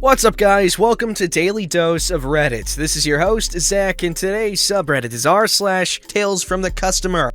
What's up, guys? Welcome to Daily Dose of Reddit. This is your host, Zach, and today's subreddit is r/TalesFromTheCustomer.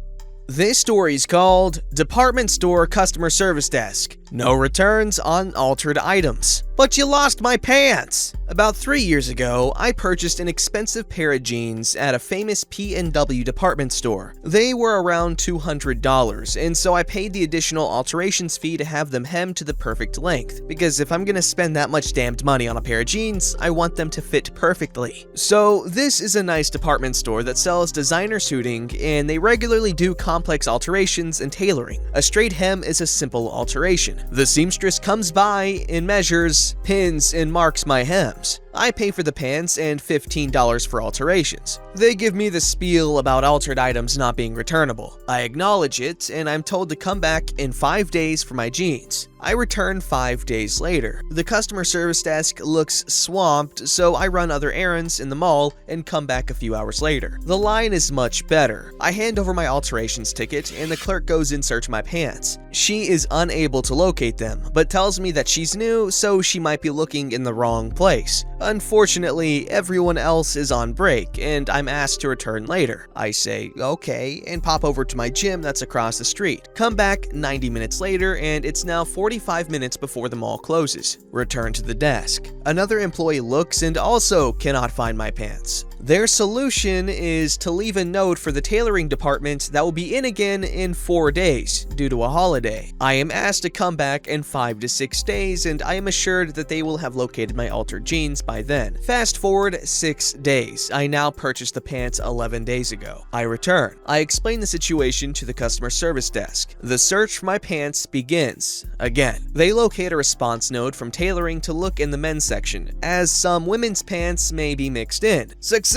This story is called Department Store Customer Service Desk. No returns on altered items. But you lost my pants! About 3 years ago, I purchased an expensive pair of jeans at a famous P&W department store. They were around $200, and so I paid the additional alterations fee to have them hemmed to the perfect length, because if I'm gonna spend that much damned money on a pair of jeans, I want them to fit perfectly. So this is a nice department store that sells designer suiting, and they regularly do complex alterations and tailoring. A straight hem is a simple alteration. The seamstress comes by and measures, pins, and marks my hems. I pay for the pants and $15 for alterations. They give me the spiel about altered items not being returnable. I acknowledge it, and I'm told to come back in 5 days for my jeans. I return 5 days later. The customer service desk looks swamped, so I run other errands in the mall and come back a few hours later. The line is much better. I hand over my alterations ticket, and the clerk goes in search of my pants. She is unable to locate them, but tells me that she's new, so she might be looking in the wrong place. Unfortunately, everyone else is on break, and I'm asked to return later. I say, okay, and pop over to my gym that's across the street. Come back 90 minutes later, and it's now 45 minutes before the mall closes. Return to the desk. Another employee looks and also cannot find my pants. Their solution is to leave a note for the tailoring department that will be in again in 4 days due to a holiday. I am asked to come back in 5 to 6 days, and I am assured that they will have located my altered jeans by then. Fast forward 6 days. I now purchased the pants 11 days ago. I return. I explain the situation to the customer service desk. The search for my pants begins. Again, they locate a response note from tailoring to look in the men's section, as some women's pants may be mixed in. Success!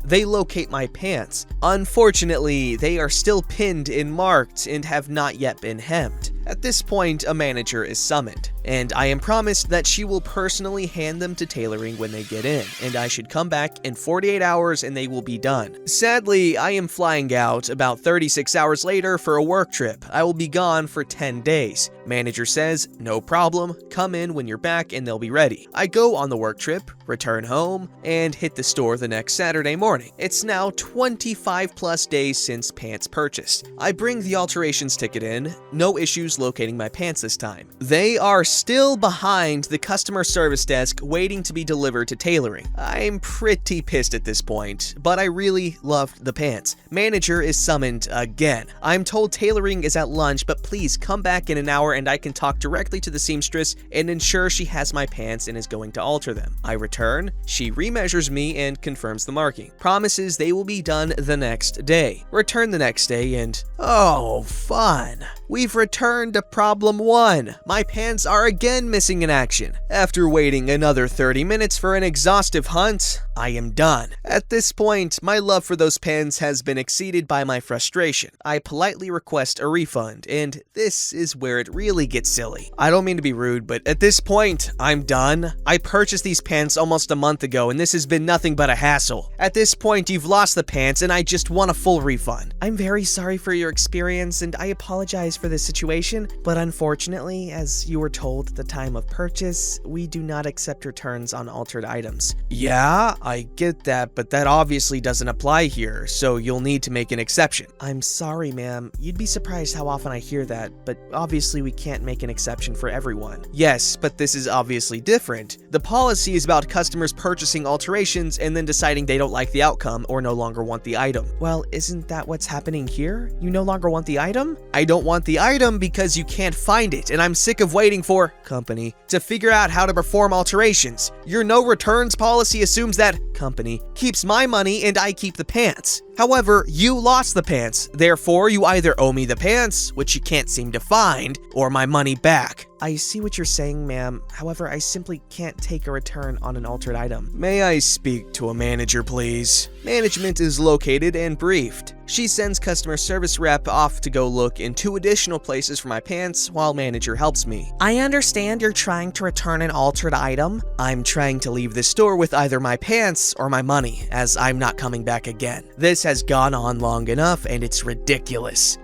They locate my pants. Unfortunately, they are still pinned and marked and have not yet been hemmed. At this point, a manager is summoned, and I am promised that she will personally hand them to tailoring when they get in, and I should come back in 48 hours and they will be done. Sadly, I am flying out about 36 hours later for a work trip. I will be gone for 10 days. Manager says, no problem, come in when you're back and they'll be ready. I go on the work trip, return home, and hit the store the next Saturday morning. It's now 25 plus days since pants purchased. I bring the alterations ticket in, no issues locating my pants this time. They are still behind the customer service desk waiting to be delivered to tailoring. I'm pretty pissed at this point, but I really loved the pants. Manager is summoned again. I'm told tailoring is at lunch, but please come back in an hour and I can talk directly to the seamstress and ensure she has my pants and is going to alter them. I return, she remeasures me and confirms the marking. Promises they will be done the next day. Return the next day and, oh, fun. We've returned to problem 1. My pants are again missing in action. After waiting another 30 minutes for an exhaustive hunt, I am done. At this point, my love for those pants has been exceeded by my frustration. I politely request a refund, and this is where it really gets silly. I don't mean to be rude, but at this point, I'm done. I purchased these pants almost a month ago, and this has been nothing but a hassle. At this point, you've lost the pants, and I just want a full refund. I'm very sorry for your experience, and I apologize for this situation, but unfortunately, as you were told at the time of purchase, we do not accept returns on altered items. Yeah, I get that, but that obviously doesn't apply here, so you'll need to make an exception. I'm sorry, ma'am. You'd be surprised how often I hear that, but obviously we can't make an exception for everyone. Yes, but this is obviously different. The policy is about customers purchasing alterations and then deciding they don't like the outcome or no longer want the item. Well, isn't that what's happening here? You no longer want the item? I don't want the item because you can't find it, and I'm sick of waiting for company to figure out how to perform alterations. Your no returns policy assumes that company keeps my money and I keep the pants. However, you lost the pants, therefore you either owe me the pants, which you can't seem to find, or my money back. I see what you're saying, ma'am. However, I simply can't take a return on an altered item. May I speak to a manager, please? Management is located and briefed. She sends customer service rep off to go look in 2 additional places for my pants while manager helps me. I understand you're trying to return an altered item. I'm trying to leave this store with either my pants or my money, as I'm not coming back again. This has gone on long enough and it's ridiculous.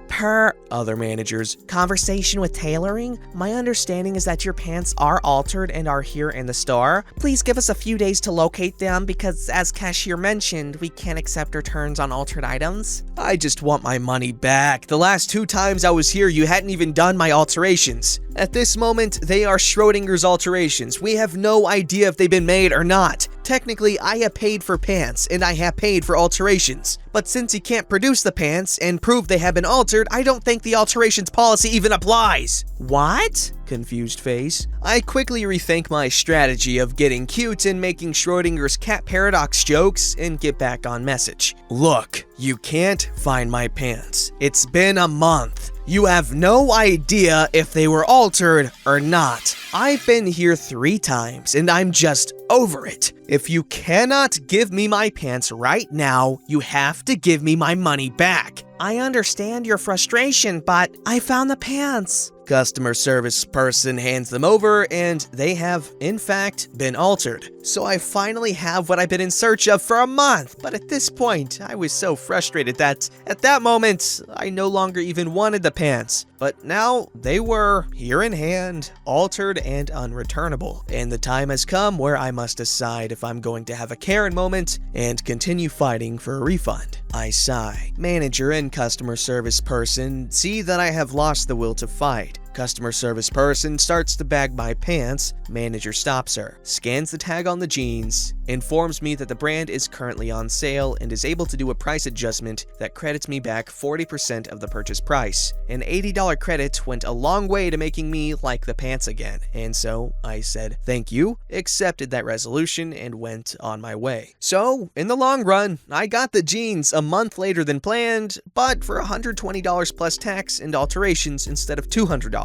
other managers. Conversation with tailoring? My understanding is that your pants are altered and are here in the store. Please give us a few days to locate them because, as cashier mentioned, we can't accept returns on altered items. I just want my money back. The last 2 times I was here, you hadn't even done my alterations. At this moment, they are Schrodinger's alterations. We have no idea if they've been made or not. Technically, I have paid for pants, and I have paid for alterations. But since he can't produce the pants and prove they have been altered, I don't think the alterations policy even applies. What? Confused face. I quickly rethink my strategy of getting cute and making Schrodinger's cat paradox jokes and get back on message. Look, you can't find my pants. It's been a month. You have no idea if they were altered or not. I've been here 3 times and I'm just over it. If you cannot give me my pants right now, you have to give me my money back. I understand your frustration, but I found the pants. Customer service person hands them over, and they have, in fact, been altered. So I finally have what I've been in search of for a month, but at this point, I was so frustrated that, at that moment, I no longer even wanted the pants. But now, they were, here in hand, altered and unreturnable. And the time has come where I must decide if I'm going to have a Karen moment and continue fighting for a refund. I sigh. Manager and customer service person see that I have lost the will to fight. Customer service person starts to bag my pants. Manager stops her, scans the tag on the jeans, informs me that the brand is currently on sale and is able to do a price adjustment that credits me back 40% of the purchase price. An $80 credit went a long way to making me like the pants again, and so I said thank you, accepted that resolution, and went on my way. So, in the long run, I got the jeans a month later than planned, but for $120 plus tax and alterations instead of $200.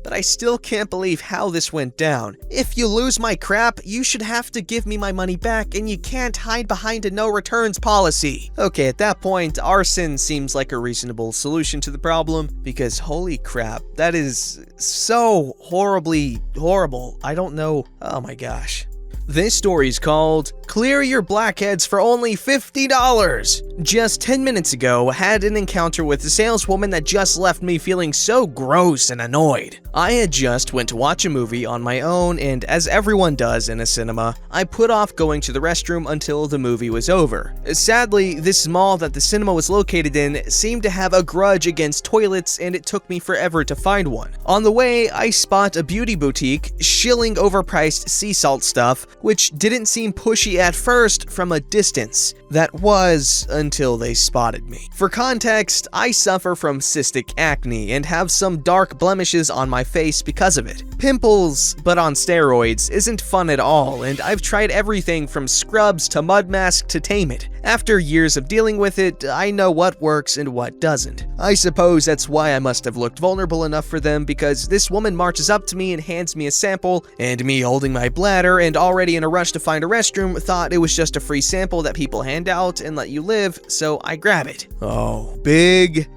But I still can't believe how this went down. If you lose my crap, you should have to give me my money back, and you can't hide behind a no returns policy. Okay, at that point, arson seems like a reasonable solution to the problem, because holy crap, that is so horribly horrible. I don't know. Oh my gosh. This story's called Clear Your Blackheads for Only $50. Just 10 minutes ago, had an encounter with a saleswoman that just left me feeling so gross and annoyed. I had just went to watch a movie on my own, and as everyone does in a cinema, I put off going to the restroom until the movie was over. Sadly, this mall that the cinema was located in seemed to have a grudge against toilets, and it took me forever to find one. On the way, I spot a beauty boutique shilling overpriced sea salt stuff, which didn't seem pushy at first from a distance. That was until they spotted me. For context, I suffer from cystic acne and have some dark blemishes on my face because of it. Pimples, but on steroids, isn't fun at all, and I've tried everything from scrubs to mud mask to tame it. After years of dealing with it, I know what works and what doesn't. I suppose that's why I must have looked vulnerable enough for them, because this woman marches up to me and hands me a sample, and me holding my bladder and already in a rush to find a restroom thought it was just a free sample that people hand out and let you live, so I grab it. Oh, big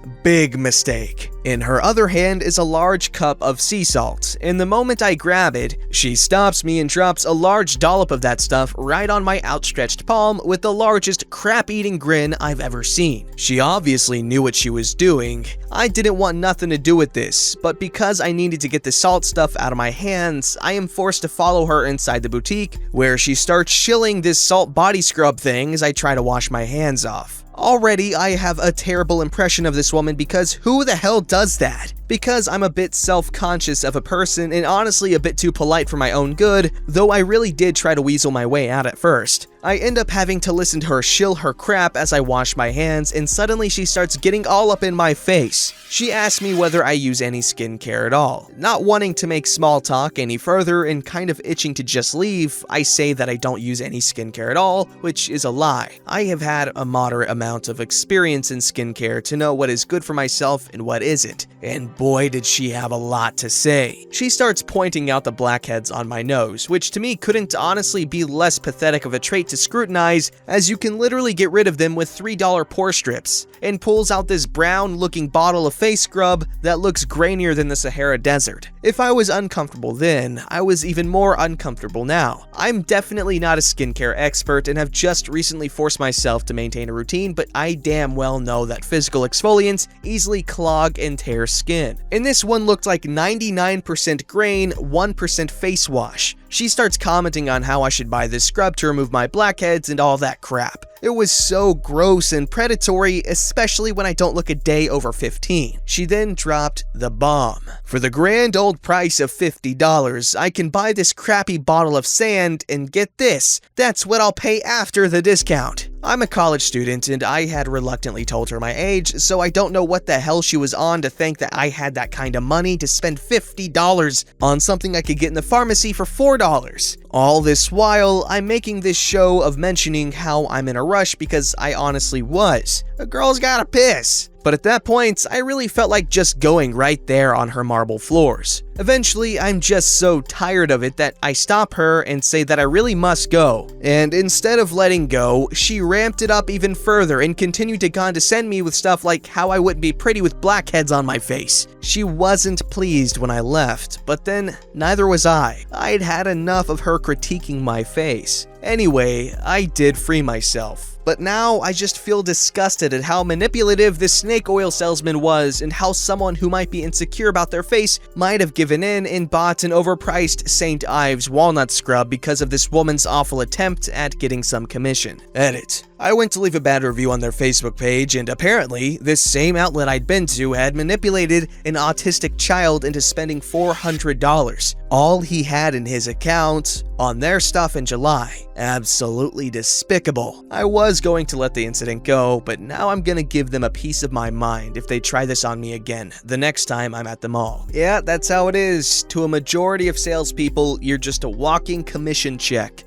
mistake. In her other hand is a large cup of sea salt, and the moment I grab it, she stops me and drops a large dollop of that stuff right on my outstretched palm with the largest crap-eating grin I've ever seen. She obviously knew what she was doing. I didn't want nothing to do with this, but because I needed to get the salt stuff out of my hands, I am forced to follow her inside the boutique, where she starts shilling this salt body scrub thing as I try to wash my hands off. Already, I have a terrible impression of this woman because who the hell does that? Because I'm a bit self-conscious of a person and honestly a bit too polite for my own good, though I really did try to weasel my way out at first. I end up having to listen to her shill her crap as I wash my hands, and suddenly she starts getting all up in my face. She asks me whether I use any skincare at all. Not wanting to make small talk any further and kind of itching to just leave, I say that I don't use any skincare at all, which is a lie. I have had a moderate amount of experience in skincare to know what is good for myself and what isn't, and boy did she have a lot to say. She starts pointing out the blackheads on my nose, which to me couldn't honestly be less pathetic of a trait to scrutinize, as you can literally get rid of them with $3 pore strips, and pulls out this brown looking bottle of face scrub that looks grainier than the Sahara Desert. If I was uncomfortable then, I was even more uncomfortable now. I'm definitely not a skincare expert and have just recently forced myself to maintain a routine, but I damn well know that physical exfoliants easily clog and tear skin. And this one looked like 99% grain, 1% face wash. She starts commenting on how I should buy this scrub to remove my blackheads and all that crap. It was so gross and predatory, especially when I don't look a day over 15. She then dropped the bomb. For the grand old price of $50, I can buy this crappy bottle of sand, and get this, that's what I'll pay after the discount. I'm a college student and I had reluctantly told her my age, so I don't know what the hell she was on to think that I had that kind of money to spend $50 on something I could get in the pharmacy for $4. All this while, I'm making this show of mentioning how I'm in a rush because I honestly was. A girl's gotta piss. But at that point, I really felt like just going right there on her marble floors. Eventually, I'm just so tired of it that I stop her and say that I really must go. And instead of letting go, she ramped it up even further and continued to condescend me with stuff like how I wouldn't be pretty with blackheads on my face. She wasn't pleased when I left, but then neither was I. I'd had enough of her critiquing my face. Anyway, I did free myself. But now I just feel disgusted at how manipulative this snake oil salesman was, and how someone who might be insecure about their face might have given in and bought an overpriced St. Ives walnut scrub because of this woman's awful attempt at getting some commission. Edit. I went to leave a bad review on their Facebook page, and apparently, this same outlet I'd been to had manipulated an autistic child into spending $400. All he had in his account on their stuff in July. Absolutely despicable. I was going to let the incident go, but now I'm gonna give them a piece of my mind if they try this on me again the next time I'm at the mall. Yeah, that's how it is. To a majority of salespeople, you're just a walking commission check.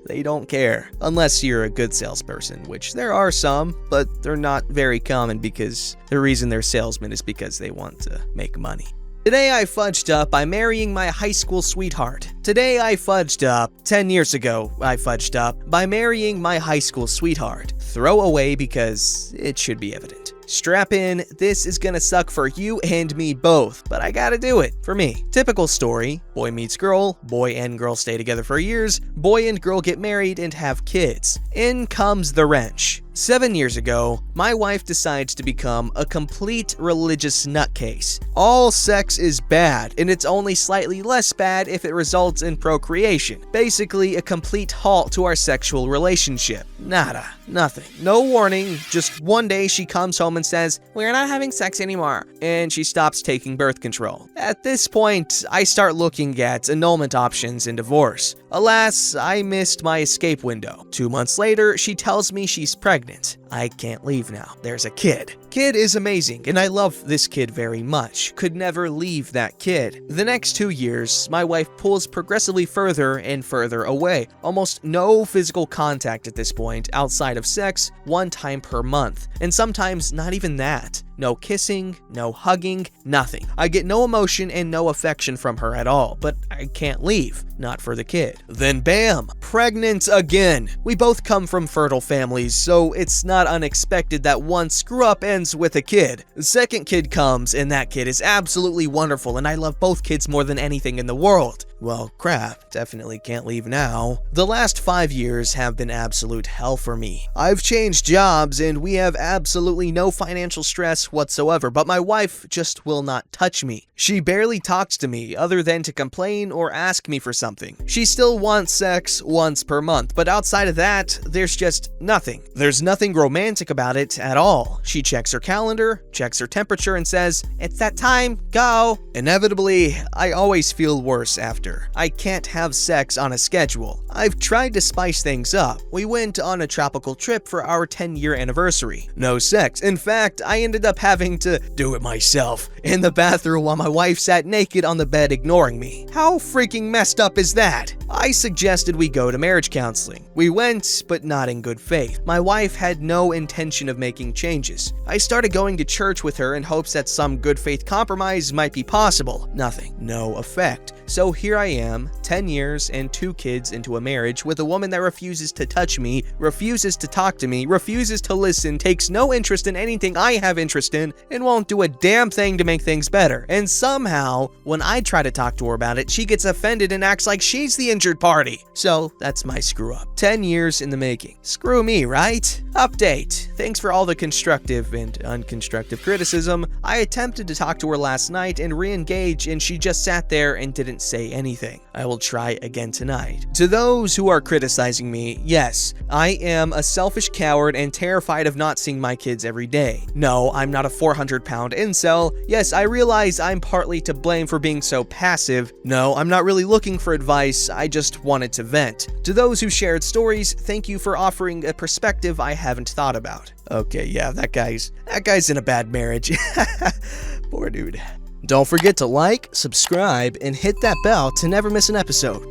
They don't care. Unless you're a good salesperson, which there are some, but they're not very common because the reason they're salesmen is because they want to make money. Today I fudged up by marrying my high school sweetheart. Today I fudged up. 10 years ago, I fudged up by marrying my high school sweetheart. Throw away because it should be evident. Strap in, this is gonna suck for you and me both, but I gotta do it for me. Typical story, boy meets girl, boy and girl stay together for years, boy and girl get married and have kids. In comes the wrench. 7 years ago, my wife decides to become a complete religious nutcase. All sex is bad, and it's only slightly less bad if it results in procreation. Basically, a complete halt to our sexual relationship. Nada. Nothing. No warning, just one day she comes home and says, "We're not having sex anymore," and she stops taking birth control. At this point, I start looking at annulment options and divorce. Alas, I missed my escape window. 2 months later, she tells me she's pregnant. I can't leave now. There's a kid. Kid is amazing, and I love this kid very much. Could never leave that kid. The next 2 years, my wife pulls progressively further and further away. Almost no physical contact at this point, outside of sex, 1 time per month. And sometimes not even that. No kissing, no hugging, nothing. I get no emotion and no affection from her at all, but I can't leave. Not for the kid. Then bam! Pregnant again! We both come from fertile families, so it's not unexpected that one screw-up ends with a kid. The second kid comes, and that kid is absolutely wonderful, and I love both kids more than anything in the world. Well, crap, definitely can't leave now. The last 5 years have been absolute hell for me. I've changed jobs, and we have absolutely no financial stress whatsoever, but my wife just will not touch me. She barely talks to me other than to complain or ask me for something. She still wants sex once per month, but outside of that, there's just nothing. There's nothing romantic about it at all. She checks her calendar, checks her temperature, and says, "It's that time, go." Inevitably, I always feel worse after. I can't have sex on a schedule. I've tried to spice things up. We went on a tropical trip for our 10-year anniversary. No sex. In fact, I ended up having to do it myself. in the bathroom while my wife sat naked on the bed ignoring me. How freaking messed up is that? I suggested we go to marriage counseling. We went, but not in good faith. My wife had no intention of making changes. I started going to church with her in hopes that some good faith compromise might be possible. Nothing. No effect. So here I am, 10 years and 2 kids into a marriage with a woman that refuses to touch me, refuses to talk to me, refuses to listen, takes no interest in anything I have interest in, and won't do a damn thing to make things better. And somehow, when I try to talk to her about it, she gets offended and acts like she's the injured party. So that's my screw up. 10 years in the making. Screw me, right? Update. Thanks for all the constructive and unconstructive criticism. I attempted to talk to her last night and re-engage, and she just sat there and didn't say anything. I will try again tonight. To those who are criticizing me, yes, I am a selfish coward and terrified of not seeing my kids every day. No, I'm not a 400-pound incel. Yes, I realize I'm partly to blame for being so passive. No, I'm not really looking for advice, I just wanted to vent. To those who shared stories, thank you for offering a perspective I haven't thought about. Okay, yeah, that guy's in a bad marriage. Poor dude. Don't forget to like, subscribe, and hit that bell to never miss an episode.